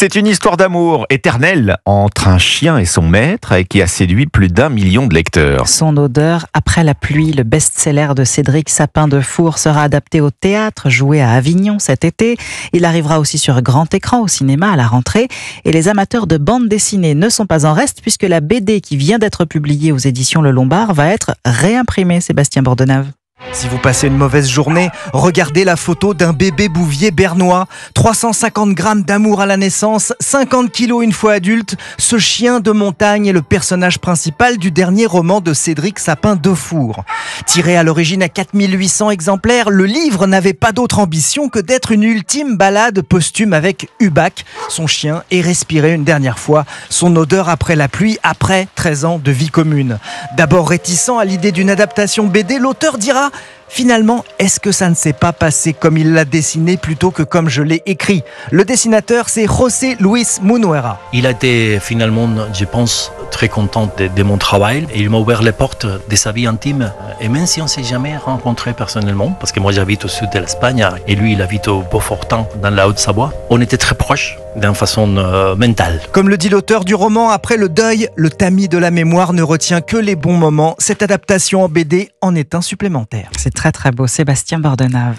C'est une histoire d'amour éternelle entre un chien et son maître et qui a séduit plus d'1 million de lecteurs. Son odeur après la pluie, le best-seller de Cédric Sapin-Defour sera adapté au théâtre, joué à Avignon cet été. Il arrivera aussi sur grand écran au cinéma à la rentrée. Et les amateurs de bande dessinée ne sont pas en reste puisque la BD qui vient d'être publiée aux éditions Le Lombard va être réimprimée, Sébastien Bordenave. Si vous passez une mauvaise journée, regardez la photo d'un bébé bouvier bernois. 350 grammes d'amour à la naissance, 50 kilos une fois adulte. Ce chien de montagne est le personnage principal du dernier roman de Cédric Sapin-Defour. Tiré à l'origine à 4800 exemplaires, le livre n'avait pas d'autre ambition que d'être une ultime balade posthume avec Hubac, son chien, et respirer une dernière fois son odeur après la pluie, après 13 ans de vie commune. D'abord réticent à l'idée d'une adaptation BD, l'auteur dira: finalement, est-ce que ça ne s'est pas passé comme il l'a dessiné plutôt que comme je l'ai écrit? Le dessinateur, c'est José Luis Munuera. Il a été finalement, je pense, très content de mon travail. Et il m'a ouvert les portes de sa vie intime. Et même si on ne s'est jamais rencontrés personnellement, parce que moi j'habite au sud de l'Espagne et lui il habite au Beaufortin dans la Haute-Savoie, on était très proches d'une façon mentale. Comme le dit l'auteur du roman, après le deuil, le tamis de la mémoire ne retient que les bons moments. Cette adaptation en BD en est un supplémentaire. C'est très très beau, Sébastien Bordenave.